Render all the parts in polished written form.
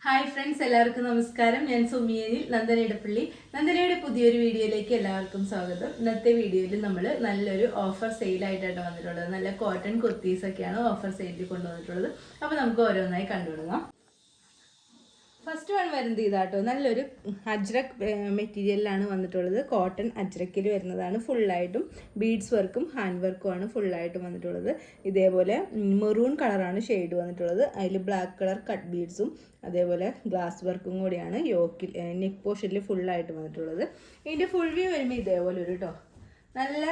Hi friends, എല്ലാവർക്കും നമസ്കാരം. ഞാൻ സുമിയേനിൽ നന്ദനയിടപ്പള്ളി. നന്ദനയുടെ പുതിയൊരു വീഡിയോയിലേക്ക് എല്ലാവർക്കും സ്വാഗതം. ഇന്നത്തെ വീഡിയോയിൽ നമ്മൾ നല്ലൊരു ഓഫർ സെയിലായിട്ടാണ് വന്നിട്ടുള്ളത്. നല്ല കോട്ടൺ കുർത്തീസൊക്കെയാണ് ഓഫർ സെയിലിൽ കൊണ്ടുവന്നിട്ടുള്ളത്. അപ്പോൾ നമുക്ക് ഓരോന്നായി കണ്ടുപിടുങ്ങാം. ഫസ്റ്റ് വൺ വരുന്നത് ഇതാട്ടോ, നല്ലൊരു അജ്രക് മെറ്റീരിയലിലാണ് വന്നിട്ടുള്ളത്. കോട്ടൺ അജ്രക്കിൽ വരുന്നതാണ്. ഫുള്ളായിട്ടും ബീഡ്സ് വർക്കും ഹാൻഡ് വർക്കുമാണ് ഫുള്ളായിട്ടും വന്നിട്ടുള്ളത്. ഇതേപോലെ മെറൂൺ കളറാണ് ഷെയ്ഡ് വന്നിട്ടുള്ളത്. അതിൽ ബ്ലാക്ക് കളർ കട്ട് ബീഡ്സും അതേപോലെ ഗ്ലാസ് വർക്കും കൂടിയാണ് യോക്കിൽ നെക്ക് പോർഷനിൽ ഫുള്ളായിട്ട് വന്നിട്ടുള്ളത്. ഇതിൻ്റെ ഫുൾ വ്യൂ വരുമ്പോൾ ഇതേപോലെ ഒരു കേട്ടോ നല്ല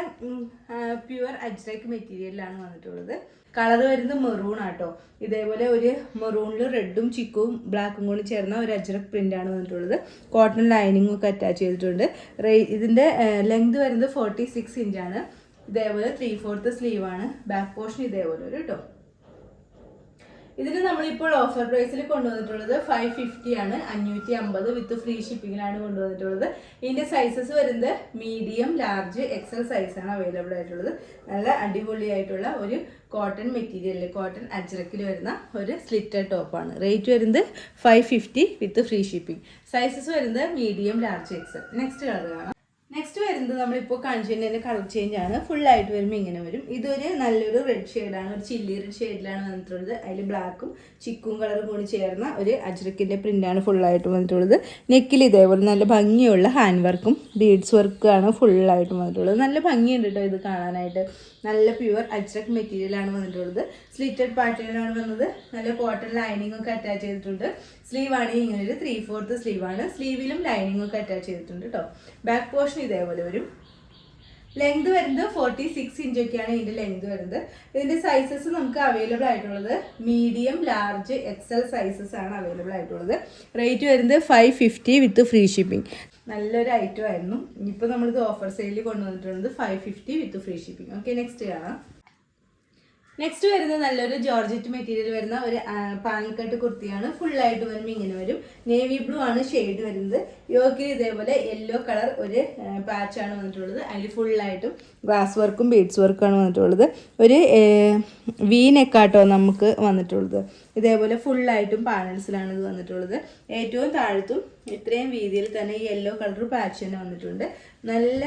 പ്യുവർ അജ്രക് മെറ്റീരിയലിലാണ് വന്നിട്ടുള്ളത്. കളർ വരുന്നത് മെറൂൺ ആട്ടോ. ഇതേപോലെ ഒരു മെറൂണിൽ റെഡും ചിക്കും ബ്ലാക്കും കൂടി ചേർന്ന ഒരു അജ്രക് പ്രിൻ്റാണ് വന്നിട്ടുള്ളത്. കോട്ടൺ ലൈനിങ്ങും ഒക്കെ അറ്റാച്ച് ചെയ്തിട്ടുണ്ട്. ഇതിൻ്റെ ലെങ്ത് വരുന്നത് 46 ഇഞ്ചാണ്. ഇതേപോലെ 3/4 സ്ലീവാണ്. ബാക്ക് പോർഷൻ ഇതേപോലെ ഒരു കേട്ടോ. ഇതിന് നമ്മളിപ്പോൾ ഓഫർ പ്രൈസിൽ കൊണ്ടുവന്നിട്ടുള്ളത് 550 ആണ്. 550 വിത്ത് ഫ്രീ ഷിപ്പിങ്ങിലാണ് കൊണ്ടുവന്നിട്ടുള്ളത്. ഇതിൻ്റെ സൈസസ് വരുന്നത് മീഡിയം, ലാർജ്, എക്സൽ സൈസാണ് അവൈലബിൾ ആയിട്ടുള്ളത്. നല്ല അടിപൊളിയായിട്ടുള്ള ഒരു കോട്ടൺ മെറ്റീരിയലിൽ കോട്ടൺ അജ്രക്കിൽ വരുന്ന ഒരു സ്ലിറ്റഡ് ടോപ്പാണ്. റേറ്റ് വരുന്നത് 550 വിത്ത് ഫ്രീ ഷിപ്പിംഗ്. സൈസസ് വരുന്നത് medium, large, XL. Next colour കാണാം. നെക്സ്റ്റ് വരുന്നത് നമ്മളിപ്പോൾ കാണിച്ചതിൻ്റെ കളർ ചേഞ്ച് ആണ്. ഫുള്ളായിട്ട് വരുമ്പോൾ ഇങ്ങനെ വരും. ഇതൊരു നല്ലൊരു റെഡ് ഷെയ്ഡാണ്, ഒരു ചില്ലി റെഡ് ഷെയ്ഡിലാണ് വന്നിട്ടുള്ളത്. അതിൽ ബ്ലാക്കും ചിക്കും കളറും കൂടി ചേർന്ന ഒരു അജ്രക്കിൻ്റെ പ്രിൻ്റാണ് ഫുള്ളായിട്ട് വന്നിട്ടുള്ളത്. നെക്കിൽ ഇതേപോലെ നല്ല ഭംഗിയുള്ള ഹാൻഡ് വർക്കും ബീഡ്സ് വർക്കാണ് ഫുള്ളായിട്ട് വന്നിട്ടുള്ളത്. നല്ല ഭംഗിയുണ്ട് കേട്ടോ ഇത് കാണാനായിട്ട്. നല്ല പ്യുവർ അജ്രക് മെറ്റീരിയലാണ് വന്നിട്ടുള്ളത്. സ്ലിറ്റഡ് പാറ്റേണാണ് വന്നത്. നല്ല കോട്ടൺ ലൈനിങ് ഒക്കെ അറ്റാച്ച് ചെയ്തിട്ടുണ്ട്. സ്ലീവ് ആണെങ്കിൽ ഇങ്ങനെ ഒരു 3/4 സ്ലീവാണ്. സ്ലീവിലും ലൈനിങ് ഒക്കെ അറ്റാച്ച് ചെയ്തിട്ടുണ്ട് കേട്ടോ. ബാക്ക് പോർഷൻ ഇതേപോലെ വരും. ലെങ്ത് വരുന്നത് 46 ഇഞ്ചൊക്കെയാണ് ഇതിൻ്റെ ലെങ്ത് വരുന്നത്. ഇതിൻ്റെ സൈസസ് നമുക്ക് അവൈലബിൾ ആയിട്ടുള്ളത് മീഡിയം, ലാർജ്, എക്സൽ സൈസസ് ആണ് അവൈലബിൾ ആയിട്ടുള്ളത്. റേറ്റ് വരുന്നത് 550 വിത്ത് ഫ്രീ ഷിപ്പിംഗ്. നല്ലൊരു ഐറ്റം ആയിരുന്നു. ഇപ്പോൾ നമ്മളിത് ഓഫർ സെയിലിൽ കൊണ്ടുവന്നിട്ടുള്ളത് 550 with free shipping. Okay, next കാണാം. നെക്സ്റ്റ് വരുന്നത് നല്ലൊരു ജോർജറ്റ് മെറ്റീരിയൽ വരുന്ന ഒരു പാനൽ കട്ട് കുർത്തിയാണ്. ഫുള്ളായിട്ട് വരുമ്പോൾ ഇങ്ങനെ വരും. നേവി ബ്ലൂ ആണ് ഷെയ്ഡ് വരുന്നത്. യോക്കിൽ ഇതേപോലെ യെല്ലോ കളർ ഒരു പാച്ചാണ് വന്നിട്ടുള്ളത്. അതിൽ ഫുള്ളായിട്ടും ഗ്ലാസ് വർക്കും ബീഡ്സ് വർക്കാണ് വന്നിട്ടുള്ളത്. ഒരു വി നെക്കാട്ടോ നമുക്ക് വന്നിട്ടുള്ളത്. ഇതേപോലെ ഫുള്ളായിട്ടും പാനൽസിലാണ് ഇത് വന്നിട്ടുള്ളത്. ഏറ്റവും താഴത്തും ഇത്രയും വീതിയിൽ തന്നെ യെല്ലോ കളർ പാച്ച് തന്നെ വന്നിട്ടുണ്ട്. നല്ല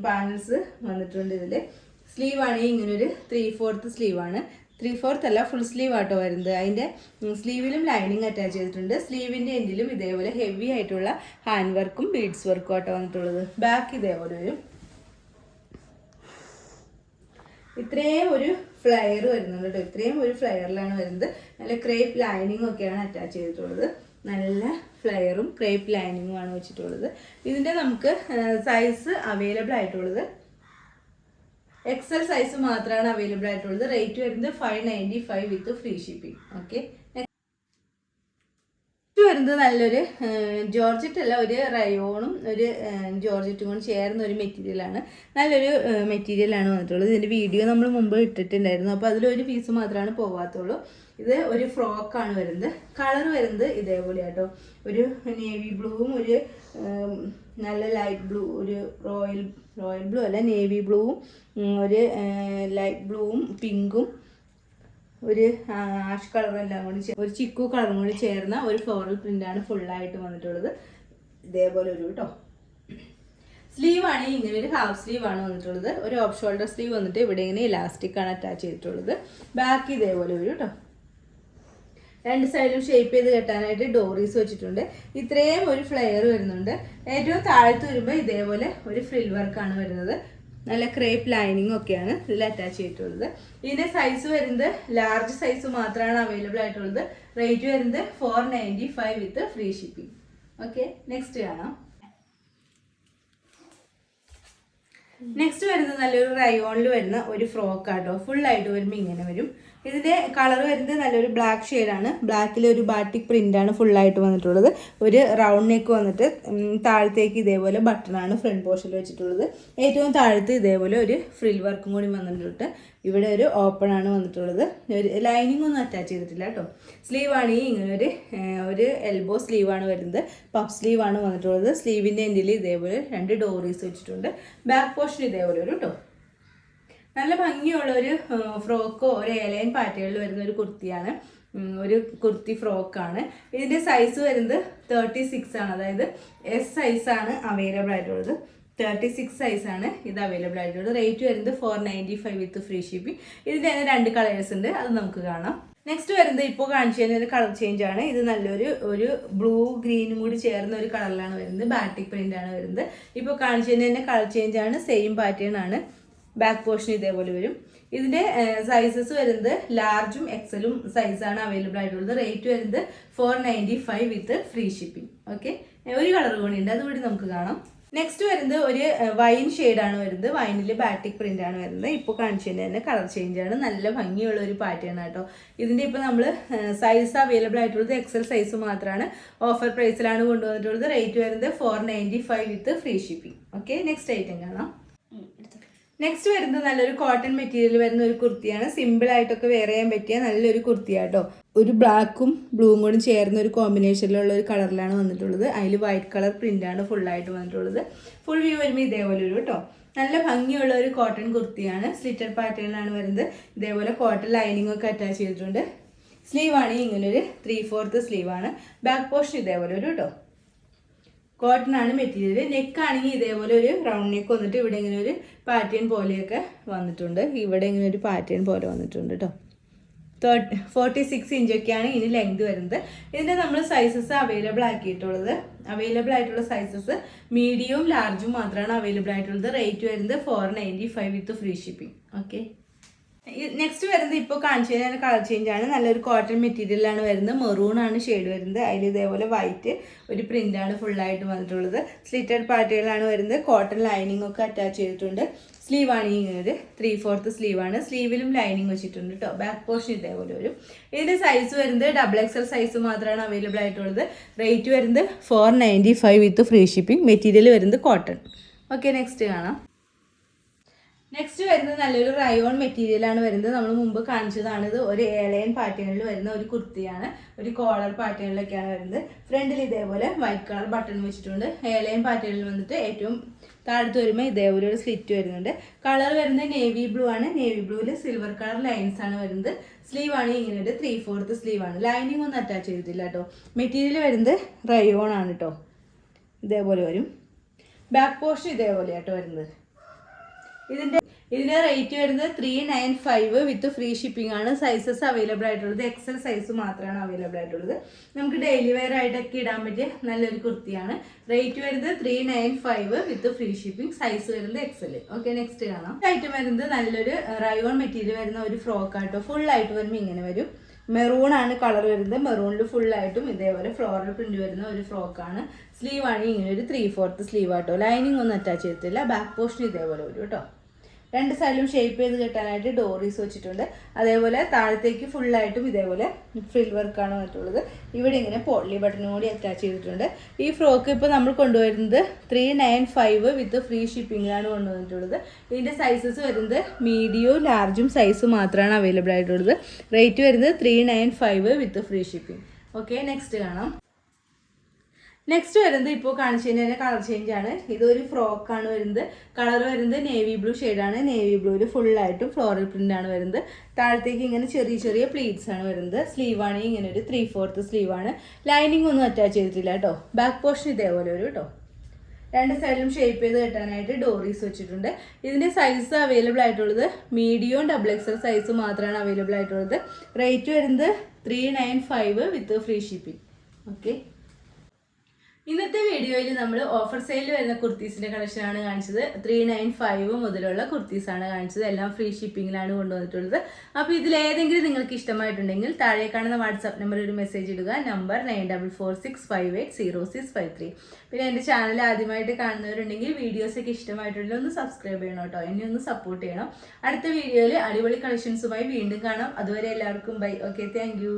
പാനൽസ് വന്നിട്ടുണ്ട് ഇതിൽ. സ്ലീവ് ആണെങ്കിൽ ഇങ്ങനെ ഒരു 3/4 സ്ലീവാണ്. 3/4 അല്ല, ഫുൾ സ്ലീവ് ആട്ടോ വരുന്നത്. അതിൻ്റെ സ്ലീവിലും ലൈനിങ് അറ്റാച്ച് ചെയ്തിട്ടുണ്ട്. സ്ലീവിൻ്റെ എൻഡിലും ഇതേപോലെ ഹെവി ആയിട്ടുള്ള ഹാൻഡ് വർക്കും ബീഡ്സ് വർക്കും ആട്ടോ വന്നിട്ടുള്ളത്. ബാക്ക് ഇതേപോലെ വരും. ഇത്രയും ഒരു ഫ്ലയർ വരുന്നുണ്ട് കേട്ടോ. ഇത്രയും ഒരു ഫ്ലയറിലാണ് വരുന്നത്. നല്ല ക്രേപ്പ് ലൈനിങ് ഒക്കെയാണ് അറ്റാച്ച് ചെയ്തിട്ടുള്ളത്. നല്ല ഫ്ലയറും ക്രേപ്പ് ലൈനിങ്ങുമാണ് വെച്ചിട്ടുള്ളത്. ഇതിൻ്റെ നമുക്ക് സൈസ് അവൈലബിൾ ആയിട്ടുള്ളത് എക്സൽ സൈസ് മാത്രമാണ് അവൈലബിൾ ആയിട്ടുള്ളത്. റേറ്റ് വരുന്നത് 595 വിത്ത് ഫ്രീ ഷിപ്പിംഗ്. ഓക്കെ, വരുന്നത് നല്ലൊരു ജോർജറ്റ് അല്ല, ഒരു റയോണും ഒരു ജോർജറ്റും കൂടി ചേർന്ന ഒരു മെറ്റീരിയലാണ്. നല്ലൊരു മെറ്റീരിയലാണ് വന്നിട്ടുള്ളത്. ഇതിൻ്റെ വീഡിയോ നമ്മൾ മുമ്പ് ഇട്ടിട്ടുണ്ടായിരുന്നു. അപ്പോൾ അതിലൊരു പീസ് മാത്രമാണ് പോകാത്തുള്ളൂ. ഇത് ഒരു ഫ്രോക്കാണ് വരുന്നത്. കളർ വരുന്നത് ഇതേപോലെ ആട്ടോ. ഒരു നേവി ബ്ലൂവും ഒരു നല്ല ലൈറ്റ് ബ്ലൂ, ഒരു റോയൽ ബ്ലൂ അല്ല, നേവി ബ്ലൂവും ഒരു ലൈറ്റ് ബ്ലൂവും പിങ്കും ഒരു ആഷ് കളറും എല്ലാം കൂടി ഒരു ചിക്കു കളറും കൂടി ചേർന്ന ഒരു ഫ്ലോറൽ പ്രിൻ്റാണ് ഫുള്ളായിട്ട് വന്നിട്ടുള്ളത്. ഇതേപോലെ ഒരു കേട്ടോ. സ്ലീവ് ആണെങ്കിൽ ഇങ്ങനെ ഒരു ഹാഫ് സ്ലീവ് ആണ് വന്നിട്ടുള്ളത്. ഒരു ഓഫ് ഷോൾഡർ സ്ലീവ് വന്നിട്ട് ഇവിടെ ഇങ്ങനെ ഇലാസ്റ്റിക് ആണ് അറ്റാച്ച് ചെയ്തിട്ടുള്ളത്. ബാക്ക് ഇതേപോലെ ഒരു കേട്ടോ. രണ്ട് സൈഡിലും ഷേപ്പ് ചെയ്ത് കെട്ടാനായിട്ട് ഡോറീസ് വെച്ചിട്ടുണ്ട്. ഇത്രയും ഒരു ഫ്ലെയർ വരുന്നുണ്ട്. ഏറ്റവും താഴത്ത് വരുമ്പോൾ ഇതേപോലെ ഒരു ഫ്രിൽ വർക്കാണ് വരുന്നത്. നല്ല ക്രേപ്പ് ലൈനിങ് ഒക്കെയാണ് ഇതിൽ അറ്റാച്ച് ചെയ്തിട്ടുള്ളത്. ഇതിൻ്റെ സൈസ് വരുന്നത് ലാർജ് സൈസ് മാത്രമാണ് അവൈലബിൾ ആയിട്ടുള്ളത്. റേറ്റ് വരുന്നത് 495 വിത്ത് ഫ്രീ ഷിപ്പിംഗ്. ഓക്കെ, നെക്സ്റ്റ് കാണാം. നെക്സ്റ്റ് വരുന്നത് നല്ലൊരു റയോണിൽ വരുന്ന ഒരു ഫ്രോക്ക് ആട്ടോ. ഫുള്ളായിട്ട് വരുമ്പോൾ ഇങ്ങനെ വരും. ഇതിൻ്റെ കളർ വരുന്നത് നല്ലൊരു ബ്ലാക്ക് ഷെയ്ഡാണ്. ബ്ലാക്കിൽ ഒരു ബാറ്റിക് പ്രിൻ്റാണ് ഫുള്ളായിട്ട് വന്നിട്ടുള്ളത്. ഒരു റൗണ്ട് നെക്ക് വന്നിട്ട് താഴത്തേക്ക് ഇതേപോലെ ബട്ടണാണ് ഫ്രണ്ട് പോർഷനിൽ വെച്ചിട്ടുള്ളത്. ഏറ്റവും താഴത്ത് ഇതേപോലെ ഒരു ഫ്രിൽ വർക്കും കൂടി വന്നിട്ടുണ്ട്. ഇവിടെ ഒരു ഓപ്പൺ ആണ് വന്നിട്ടുള്ളത്. ഒരു ലൈനിങ് ഒന്നും അറ്റാച്ച് ചെയ്തിട്ടില്ല കേട്ടോ. സ്ലീവ് ആണെങ്കിൽ ഇങ്ങനെ ഒരു എൽബോ സ്ലീവാണ് വരുന്നത്. പഫ് സ്ലീവ് ആണ് വന്നിട്ടുള്ളത്. സ്ലീവിൻ്റെ എൻഡിൽ ഇതേപോലെ 2 ഡോറീസ് വെച്ചിട്ടുണ്ട്. ബാക്ക് പോർഷൻ ഇതേപോലെ ഒരു കേട്ടോ. നല്ല ഭംഗിയുള്ള ഒരു ഫ്രോക്കോ ഒരു എലൈൻ പാറ്റേണിൽ വരുന്ന ഒരു കുർത്തിയാണ്. ഒരു കുർത്തി ഫ്രോക്കാണ്. ഇതിൻ്റെ സൈസ് വരുന്നത് 36 ആണ്, അതായത് എസ് സൈസാണ് അവൈലബിൾ ആയിട്ടുള്ളത്. 36 സൈസാണ് ഇത് അവൈലബിൾ ആയിട്ടുള്ളത്. റേറ്റ് വരുന്നത് 495 വിത്ത് ഫ്രീ ഷിപ്പിംഗ്. ഇതിൻ്റെ തന്നെ 2 കളേഴ്സ് ഉണ്ട്, അത് നമുക്ക് കാണാം. നെക്സ്റ്റ് വരുന്നത് ഇപ്പോൾ കാണിച്ചു തരുന്ന ഒരു കളർ ചേഞ്ച് ആണ്. ഇത് നല്ലൊരു ബ്ലൂ ഗ്രീനും കൂടി ചേർന്ന ഒരു കളറിലാണ് വരുന്നത്. ബാറ്റിക് പ്രിന്റ് ആണ് വരുന്നത്. ഇപ്പോൾ കാണിച്ചു തരുന്ന കളർ ചേഞ്ച് ആണ്, സെയിം പാറ്റേൺ ആണ്. ബാക്ക് പോർഷൻ ഇതേപോലെ വരും. ഇതിൻ്റെ സൈസസ് വരുന്നത് ലാർജും എക്സലും സൈസാണ് അവൈലബിൾ ആയിട്ടുള്ളത്. റേറ്റ് വരുന്നത് 495 വിത്ത് ഫ്രീ ഷിപ്പിംഗ്. ഓക്കെ, ഒരു കളർ കൂടി ഉണ്ട്, അതുകൂടി നമുക്ക് കാണാം. നെക്സ്റ്റ് വരുന്നത് ഒരു വൈൻ ഷെയ്ഡാണ് വരുന്നത്. വൈനിൽ ബാറ്റിക് പ്രിന്റ് ആണ് വരുന്നത്. ഇപ്പോൾ കാണിച്ചതിൻ്റെ തന്നെ കളർ ചേഞ്ച് ആണ്. നല്ല ഭംഗിയുള്ള ഒരു പാറ്റേൺ ആട്ടോ. ഇതിൻ്റെ ഇപ്പോൾ നമ്മൾ സൈസ് അവൈലബിൾ ആയിട്ടുള്ളത് എക്സൽ സൈസ് മാത്രമാണ്. ഓഫർ പ്രൈസിലാണ് കൊണ്ടുവന്നിട്ടുള്ളത്. റേറ്റ് വരുന്നത് 495 വിത്ത് free shipping. Okay, next item കാണാം. നെക്സ്റ്റ് വരുന്നത് നല്ലൊരു കോട്ടൺ മെറ്റീരിയൽ വരുന്ന ഒരു കുർത്തിയാണ്. സിമ്പിൾ ആയിട്ടൊക്കെ വെയർ ചെയ്യാൻ പറ്റിയ നല്ലൊരു കുർത്തിയാട്ടോ. ഒരു ബ്ലാക്കും ബ്ലൂവും കൂടി ചേർന്ന ഒരു കോമ്പിനേഷനിലുള്ള ഒരു കളറിലാണ് വന്നിട്ടുള്ളത്. അതിൽ വൈറ്റ് കളർ പ്രിന്റാണ് ഫുള്ളായിട്ട് വന്നിട്ടുള്ളത്. ഫുൾ വ്യൂ വരുമ്പോൾ ഇതേപോലെ ഒരു കേട്ടോ. നല്ല ഭംഗിയുള്ള ഒരു കോട്ടൺ കുർത്തിയാണ്. സ്ലിറ്റഡ് പാറ്റേണിലാണ് വരുന്നത്. ഇതേപോലെ കോട്ടൺ ലൈനിങ് ഒക്കെ അറ്റാച്ച് ചെയ്തിട്ടുണ്ട്. സ്ലീവ് ആണെങ്കിൽ ഇങ്ങനൊരു 3/4 സ്ലീവാണ്. ബാക്ക് പോർഷൻ ഇതേപോലെ ഒരു കേട്ടോ. കോട്ടൺ ആണ് മെറ്റീരിയൽ. നെക്ക് ആണെങ്കിൽ ഇതേപോലെ ഒരു റൗണ്ട് നെക്ക് വന്നിട്ട് ഇവിടെ ഇങ്ങനെ ഒരു പാറ്റേൺ പോലെയൊക്കെ വന്നിട്ടുണ്ട്. ഇവിടെ ഇങ്ങനെ ഒരു പാറ്റേൺ പോലെ വന്നിട്ടുണ്ട് കേട്ടോ. 46 ഇഞ്ചൊക്കെയാണ് ഇതിന് ലെങ്ത് വരുന്നത്. ഇതിൻ്റെ നമ്മൾ സൈസസ് അവൈലബിൾ ആക്കിയിട്ടുള്ളത്. അവൈലബിൾ ആയിട്ടുള്ള സൈസസ് മീഡിയവും ലാർജും മാത്രമാണ് അവൈലബിൾ ആയിട്ടുള്ളത്. റേറ്റ് വരുന്നത് 495 വിത്ത് ഫ്രീ ഷിപ്പിംഗ്. ഓക്കെ, നെക്സ്റ്റ് വരുന്നത് ഇപ്പോൾ കാണിച്ചു കഴിഞ്ഞാൽ കളർ ചേഞ്ച് ആണ്. നല്ലൊരു കോട്ടൺ മെറ്റീരിയലാണ് വരുന്നത്. മെറൂൺ ആണ് ഷെയ്ഡ് വരുന്നത്. അതിൽ ഇതേപോലെ വൈറ്റ് ഒരു പ്രിൻ്റാണ് ഫുള്ളായിട്ട് വന്നിട്ടുള്ളത്. സ്ലിറ്റഡ് പാറ്റേണിലാണ് വരുന്നത്. കോട്ടൺ ലൈനിങ് ഒക്കെ അറ്റാച്ച് ചെയ്തിട്ടുണ്ട്. സ്ലീവ് ആണ് ഇങ്ങനെ ഒരു 3/4 സ്ലീവാണ്. സ്ലീവിലും ലൈനിങ് വെച്ചിട്ടുണ്ട് കേട്ടോ. ബാക്ക് പോർഷൻ ഇതേപോലെ വരും. ഇതിൻ്റെ സൈസ് വരുന്നത് XXL സൈസ് മാത്രമാണ് അവൈലബിൾ ആയിട്ടുള്ളത്. റേറ്റ് വരുന്നത് 495 വിത്ത് ഫ്രീ ഷിപ്പിംഗ്. മെറ്റീരിയൽ വരുന്നത് കോട്ടൺ. ഓക്കെ, നെക്സ്റ്റ് കാണാം. നെക്സ്റ്റ് വരുന്നത് നല്ലൊരു റയോൺ മെറ്റീരിയലാണ് വരുന്നത്. നമ്മൾ മുമ്പ് കാണിച്ചതാണ്. ഇത് ഒരു ഏലയൻ പാറ്റേണിൽ വരുന്ന ഒരു കുർത്തിയാണ്. ഒരു കോളർ പാറ്റേണിലൊക്കെയാണ് വരുന്നത്. ഫ്രണ്ടിൽ ഇതേപോലെ വൈറ്റ് കളർ ബട്ടൺ വെച്ചിട്ടുണ്ട്. ഏലയൻ പാറ്റേണിൽ വന്നിട്ട് ഏറ്റവും താഴത്ത് വരുമ്പോൾ ഇതേപോലെ ഒരു സ്ലിറ്റ് വരുന്നുണ്ട്. കളർ വരുന്നത് നേവി ബ്ലൂ ആണ്. നേവി ബ്ലൂവിൽ സിൽവർ കളർ ലൈൻസ് ആണ് വരുന്നത്. സ്ലീവ് ആണ് ഇങ്ങനെ ഒരു 3/4 സ്ലീവാണ്. ലൈനിങ് ഒന്നും അറ്റാച്ച് ചെയ്തിട്ടില്ല കേട്ടോ. മെറ്റീരിയൽ വരുന്നത് റയോൺ ആണ് കേട്ടോ. ഇതേപോലെ വരും. ബാക്ക് പോർഷൻ ഇതേപോലെ ആട്ടോ വരുന്നത്. ഇതിന്റെ റേറ്റ് വരുന്നത് 395 വിത്ത് ഫ്രീ ഷിപ്പിംഗ് ആണ്. സൈസസ് അവൈലബിൾ ആയിട്ടുള്ളത് എക്സൽ സൈസ് മാത്രമാണ് അവൈലബിൾ ആയിട്ടുള്ളത്. നമുക്ക് ഡെയിലി വെയർ ആയിട്ടൊക്കെ ഇടാൻ പറ്റിയ നല്ലൊരു കുർത്തിയാണ്. റേറ്റ് വരുന്നത് 395 വിത്ത് ഫ്രീ ഷിപ്പിംഗ്. സൈസ് വരുന്നത് എക്സൽ. ഓക്കെ, നെക്സ്റ്റ് കാണാം. ഐറ്റം വരുന്നത് നല്ലൊരു റയോൺ മെറ്റീരിയൽ വരുന്ന ഒരു ഫ്രോക്ക് ആട്ടോ. ഫുൾ ആയിട്ട് വരുമ്പോൾ ഇങ്ങനെ വരും. മെറൂൺ ആണ് കളർ വരുന്നത്. മെറൂണിൽ ഫുള്ളായിട്ടും ഇതേപോലെ ഫ്ലോറൽ പ്രിന്റ് വരുന്ന ഒരു ഫ്രോക്കാണ്. സ്ലീവ് ആണ് ഇങ്ങനെ ഒരു 3/4 സ്ലീവ് ആട്ടോ. ലൈനിങ് ഒന്നും അറ്റാച്ച് ചെയ്തിട്ടില്ല. ബാക്ക് പോർഷൻ ഇതേപോലെ വരും കേട്ടോ. രണ്ട് സൈഡിലും ഷേപ്പ് ചെയ്ത് കെട്ടാനായിട്ട് ഡോറീസ് വെച്ചിട്ടുണ്ട്. അതേപോലെ താഴത്തേക്ക് ഫുള്ളായിട്ടും ഇതേപോലെ ഫ്രിൽ വർക്കാണ് വന്നിട്ടുള്ളത്. ഇവിടെ ഇങ്ങനെ പോട്ട്ലി ബട്ടണും കൂടി അറ്റാച്ച് ചെയ്തിട്ടുണ്ട്. ഈ ഫ്രോക്ക് ഇപ്പോൾ നമ്മൾ കൊണ്ടുവരുന്നത് 395 വിത്ത് ഫ്രീ ഷിപ്പിംഗിലാണ് കൊണ്ടുവന്നിട്ടുള്ളത്. ഇതിൻ്റെ സൈസസ് വരുന്നത് മീഡിയവും ലാർജും സൈസ് മാത്രമാണ് അവൈലബിൾ ആയിട്ടുള്ളത്. റേറ്റ് വരുന്നത് 395 വിത്ത് ഫ്രീ ഷിപ്പിംഗ്. ഓക്കെ, നെക്സ്റ്റ് കാണാം. നെക്സ്റ്റ് വരുന്നത് ഇപ്പോൾ കാണിച്ചതിൻ്റെ കളർ ചേഞ്ച് ആണ്. ഇതൊരു ഫ്രോക്കാണ് വരുന്നത്. കളർ വരുന്നത് നേവി ബ്ലൂ ഷെയ്ഡാണ്. നേവി ബ്ലൂവിൽ ഫുള്ളായിട്ടും ഫ്ലോറൽ പ്രിന്റ് ആണ് വരുന്നത്. താഴത്തേക്ക് ഇങ്ങനെ ചെറിയ ചെറിയ പ്ലീറ്റ്സ് ആണ് വരുന്നത്. സ്ലീവ് ആണ് ഇങ്ങനെ ഒരു 3/4 സ്ലീവാണ്. ലൈനിങ് ഒന്നും അറ്റാച്ച് ചെയ്തിട്ടില്ല കേട്ടോ. ബാക്ക് പോർഷൻ ഇതേപോലെ വരും കേട്ടോ. രണ്ട് സൈഡിലും ഷേപ്പ് ചെയ്ത് കെട്ടാനായിട്ട് ഡോറീസ് വെച്ചിട്ടുണ്ട്. ഇതിൻ്റെ സൈസ് അവൈലബിൾ ആയിട്ടുള്ളത് മീഡിയവും XXL സൈസ് മാത്രമാണ് അവൈലബിൾ ആയിട്ടുള്ളത്. റേറ്റ് വരുന്നത് 395 വിത്ത് ഫ്രീ ഷിപ്പിംഗ്. ഓക്കെ, ഇന്നത്തെ വീഡിയോയിൽ നമ്മൾ ഓഫർ സെയിലിൽ വരുന്ന കുർത്തീസിൻ്റെ കളക്ഷനാണ് കാണിച്ചത്. 395 മുതലുള്ള കുർത്തീസാണ് കാണിച്ചത്. എല്ലാം ഫ്രീ ഷിപ്പിങ്ങിലാണ് കൊണ്ടുവന്നിട്ടുള്ളത്. അപ്പോൾ ഇതിലേതെങ്കിലും നിങ്ങൾക്ക് ഇഷ്ടമായിട്ടുണ്ടെങ്കിൽ താഴെ കാണുന്ന വാട്സാപ്പ് നമ്പറിൽ ഒരു മെസ്സേജ് ഇടുക. നമ്പർ 9446580653. പിന്നെ എൻ്റെ ചാനൽ ആദ്യമായിട്ട് കാണുന്നവരുണ്ടെങ്കിൽ വീഡിയോസൊക്കെ ഇഷ്ടമായിട്ടുണ്ടെങ്കിൽ ഒന്ന് സബ്സ്ക്രൈബ് ചെയ്യണം കേട്ടോ. എന്നെ ഒന്ന് സപ്പോർട്ട് ചെയ്യണം. അടുത്ത വീഡിയോയിൽ അടിപൊളി കളക്ഷൻസുമായി വീണ്ടും കാണാം. അതുവരെ എല്ലാവർക്കും ബൈ. Okay, thank you.